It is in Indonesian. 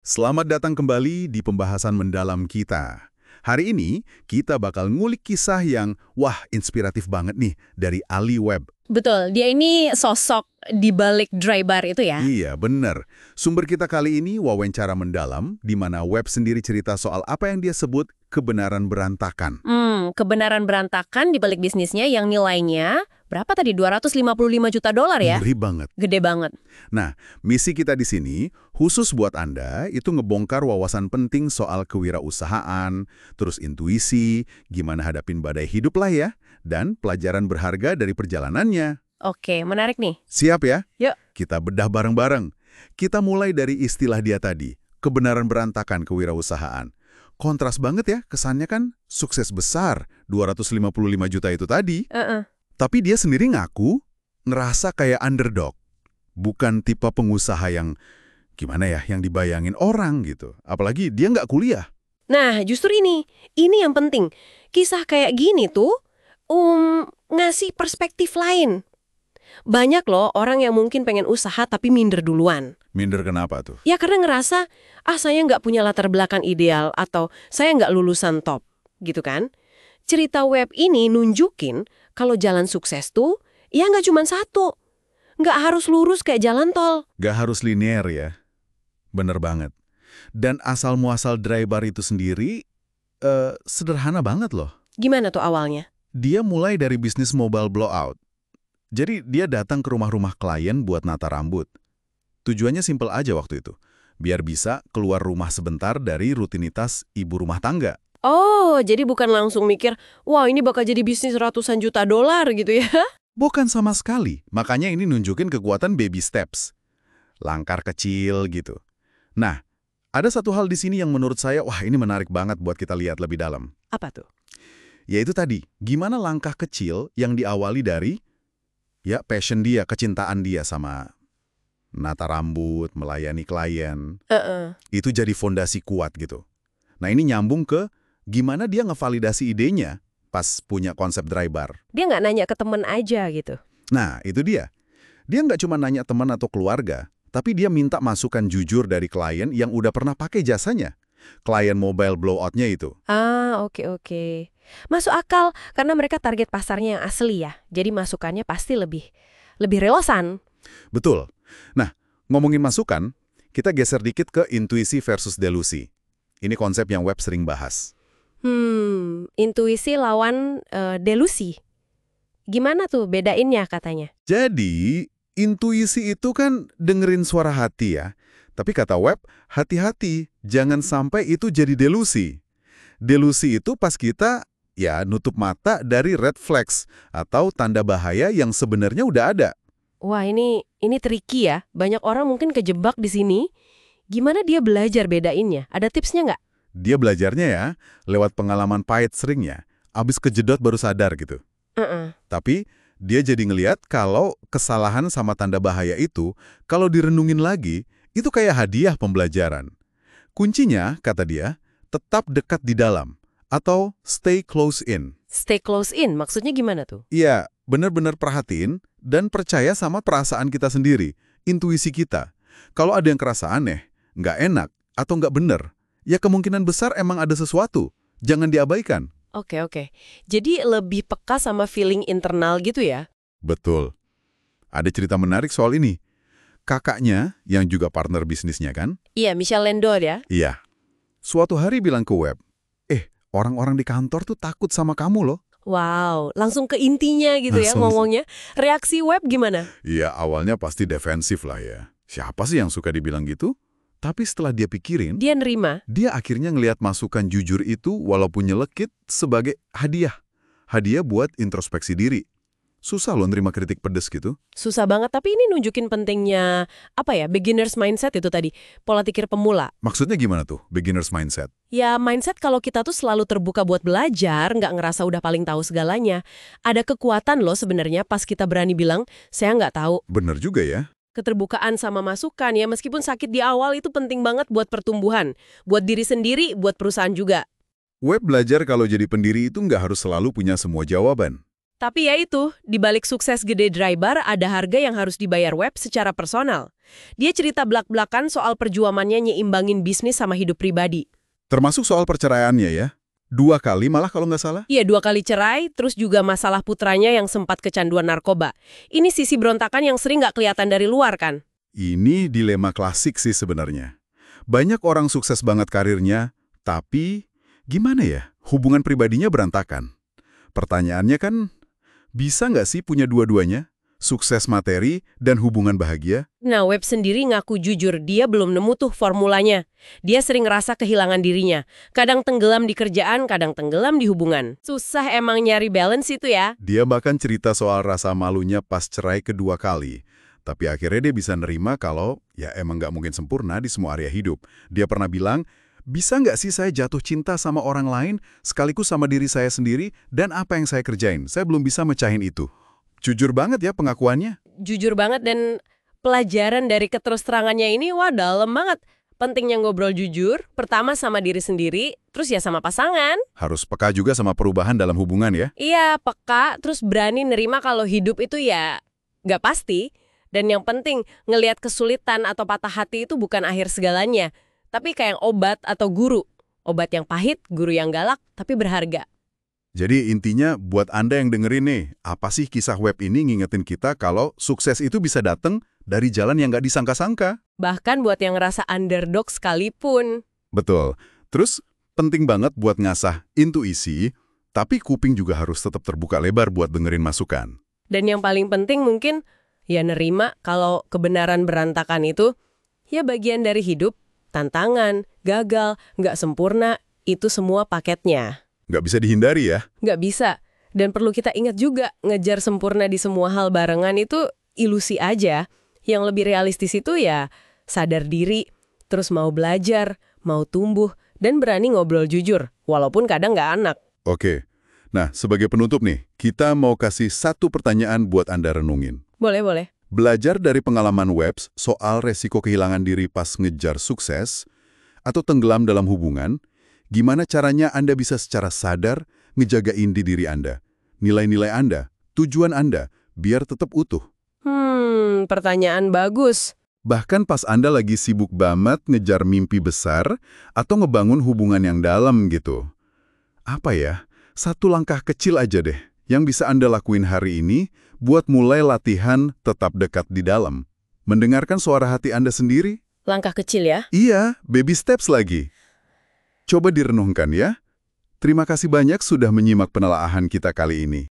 Selamat datang kembali di pembahasan mendalam kita. Hari ini, kita bakal ngulik kisah yang, inspiratif banget nih, dari Ali Webb. Betul, dia ini sosok di balik dry bar itu ya. Iya, bener. Sumber kita kali ini wawancara mendalam, di mana Webb sendiri cerita soal apa yang dia sebut kebenaran berantakan. Kebenaran berantakan di balik bisnisnya yang nilainya berapa tadi? $255 juta ya? Ngeri banget. Gede banget. Nah, misi kita di sini, khusus buat Anda, itu ngebongkar wawasan penting soal kewirausahaan, terus intuisi, gimana hadapin badai hidup lah ya, dan pelajaran berharga dari perjalanannya. Oke, menarik nih. Siap ya? Yuk. Kita bedah bareng-bareng. Kita mulai dari istilah dia tadi, kebenaran berantakan kewirausahaan. Kontras banget ya, kesannya kan sukses besar, 255 juta itu tadi. Tapi dia sendiri ngaku, ngerasa kayak underdog. Bukan tipe pengusaha yang, gimana ya, yang dibayangin orang gitu. Apalagi dia nggak kuliah. Nah, justru ini yang penting. Kisah kayak gini tuh, ngasih perspektif lain. Banyak loh orang yang mungkin pengen usaha tapi minder duluan. Minder kenapa tuh? Ya karena ngerasa, saya nggak punya latar belakang ideal atau saya nggak lulusan top, gitu kan. Cerita Webb ini nunjukin kalau jalan sukses tuh, ya nggak cuma satu. Nggak harus lurus kayak jalan tol. Nggak harus linear ya. Bener banget. Dan asal-muasal dry bar itu sendiri, sederhana banget loh. Gimana tuh awalnya? Dia mulai dari bisnis mobile blowout. Jadi dia datang ke rumah-rumah klien buat nata rambut. Tujuannya simpel aja waktu itu. Biar bisa keluar rumah sebentar dari rutinitas ibu rumah tangga. Oh, jadi bukan langsung mikir, wah ini bakal jadi bisnis ratusan juta dolar gitu ya? Bukan sama sekali. Makanya ini nunjukin kekuatan baby steps. Langkah kecil gitu. Nah, ada satu hal di sini yang menurut saya, ini menarik banget buat kita lihat lebih dalam. Apa tuh? Yaitu tadi, gimana langkah kecil yang diawali dari passion dia, kecintaan dia sama nata rambut, melayani klien. Itu jadi fondasi kuat gitu. Nah ini nyambung ke gimana dia ngevalidasi idenya pas punya konsep dry bar. Dia nggak nanya ke temen aja gitu. Nah itu dia. Dia nggak cuma nanya teman atau keluarga, tapi dia minta masukan jujur dari klien yang udah pernah pakai jasanya. Klien mobile blowout-nya itu. Oke. Masuk akal, karena mereka target pasarnya yang asli ya. Jadi masukannya pasti lebih relevan. Betul. Nah, ngomongin masukan, kita geser dikit ke intuisi versus delusi. Ini konsep yang Webb sering bahas. Intuisi lawan delusi. Gimana tuh bedainnya katanya? Jadi, intuisi itu kan dengerin suara hati ya. Tapi kata Webb, hati-hati, jangan sampai itu jadi delusi. Delusi itu pas kita nutup mata dari red flags atau tanda bahaya yang sebenarnya udah ada. Wah, ini tricky ya. Banyak orang mungkin kejebak di sini. Gimana dia belajar bedainnya? Ada tipsnya nggak? Dia belajarnya ya, lewat pengalaman pahit seringnya. Abis kejedot baru sadar gitu. Tapi dia jadi ngelihat kalau kesalahan sama tanda bahaya itu, kalau direnungin lagi, itu kayak hadiah pembelajaran. Kuncinya, kata dia, tetap dekat di dalam. Atau stay close in. Stay close in, maksudnya gimana tuh? Iya, benar-benar perhatiin dan percaya sama perasaan kita sendiri, intuisi kita. Kalau ada yang kerasa aneh, nggak enak, atau nggak bener, ya kemungkinan besar emang ada sesuatu. Jangan diabaikan. Oke. Jadi lebih peka sama feeling internal gitu ya? Betul. Ada cerita menarik soal ini. Kakaknya, yang juga partner bisnisnya kan? Iya, Michelle Lendor ya? Iya. Suatu hari bilang ke Webb, orang-orang di kantor tuh takut sama kamu loh. Wow, langsung ke intinya gitu ya ngomongnya. Reaksi Webb gimana? Iya, awalnya pasti defensif lah ya. Siapa sih yang suka dibilang gitu? Tapi setelah dia pikirin, dia nerima. Dia akhirnya ngelihat masukan jujur itu walaupun nyelekit sebagai hadiah. Hadiah buat introspeksi diri. Susah loh nerima kritik pedes gitu. Susah banget, tapi ini nunjukin pentingnya, beginner's mindset itu tadi. Pola pikir pemula. Maksudnya gimana tuh, beginner's mindset? Ya, mindset kalau kita tuh selalu terbuka buat belajar, nggak ngerasa udah paling tahu segalanya. Ada kekuatan loh sebenarnya pas kita berani bilang, saya nggak tahu. Bener juga ya. Keterbukaan sama masukan ya, meskipun sakit di awal itu penting banget buat pertumbuhan. Buat diri sendiri, buat perusahaan juga. Webb belajar kalau jadi pendiri itu nggak harus selalu punya semua jawaban. Tapi ya itu, di balik sukses gede dry bar ada harga yang harus dibayar web secara personal. Dia cerita belak-belakan soal perjuangannya nyeimbangin bisnis sama hidup pribadi. Termasuk soal perceraiannya ya. 2 kali malah kalau nggak salah. Iya, 2 kali cerai, terus juga masalah putranya yang sempat kecanduan narkoba. Ini sisi berontakan yang sering nggak kelihatan dari luar kan? Ini dilema klasik sih sebenarnya. Banyak orang sukses banget karirnya, tapi gimana ya? Hubungan pribadinya berantakan. Pertanyaannya kan, bisa nggak sih punya dua-duanya? Sukses materi dan hubungan bahagia? Nah, Webb sendiri ngaku jujur dia belum nemu tuh formulanya. Dia sering ngerasa kehilangan dirinya. Kadang tenggelam di kerjaan, kadang tenggelam di hubungan. Susah emang nyari balance itu ya. Dia bahkan cerita soal rasa malunya pas cerai kedua kali. Tapi akhirnya dia bisa nerima kalau ya emang nggak mungkin sempurna di semua area hidup. Dia pernah bilang, bisa nggak sih saya jatuh cinta sama orang lain sekaligus sama diri saya sendiri dan apa yang saya kerjain? Saya belum bisa mecahin itu. Jujur banget ya pengakuannya. Jujur banget dan pelajaran dari keterus-terangannya ini wah dalam banget. Pentingnya ngobrol jujur, pertama sama diri sendiri, terus ya sama pasangan. Harus peka juga sama perubahan dalam hubungan ya. Iya, peka, terus berani nerima kalau hidup itu ya nggak pasti. Dan yang penting, ngelihat kesulitan atau patah hati itu bukan akhir segalanya. Tapi kayak obat atau guru. Obat yang pahit, guru yang galak, tapi berharga. Jadi intinya buat Anda yang dengerin nih, apa sih kisah web ini ngingetin kita kalau sukses itu bisa datang dari jalan yang nggak disangka-sangka? Bahkan buat yang ngerasa underdog sekalipun. Betul. Terus penting banget buat ngasah intuisi, tapi kuping juga harus tetap terbuka lebar buat dengerin masukan. Dan yang paling penting mungkin, ya nerima kalau kebenaran berantakan itu, ya bagian dari hidup, tantangan, gagal, nggak sempurna, itu semua paketnya. Nggak bisa dihindari ya? Nggak bisa. Dan perlu kita ingat juga, ngejar sempurna di semua hal barengan itu ilusi aja. Yang lebih realistis itu ya sadar diri, terus mau belajar, mau tumbuh, dan berani ngobrol jujur, walaupun kadang nggak anak. Oke. Nah, sebagai penutup nih, kita mau kasih satu pertanyaan buat Anda renungin. Boleh. Belajar dari pengalaman Webs soal resiko kehilangan diri pas ngejar sukses atau tenggelam dalam hubungan, gimana caranya Anda bisa secara sadar ngejagain di diri Anda, nilai-nilai Anda, tujuan Anda, biar tetap utuh. Pertanyaan bagus. Bahkan pas Anda lagi sibuk banget ngejar mimpi besar atau ngebangun hubungan yang dalam gitu. Apa ya, satu langkah kecil aja deh yang bisa Anda lakuin hari ini buat mulai latihan tetap dekat di dalam. Mendengarkan suara hati Anda sendiri? Langkah kecil ya. Iya, baby steps lagi. Coba direnungkan ya. Terima kasih banyak sudah menyimak penelaahan kita kali ini.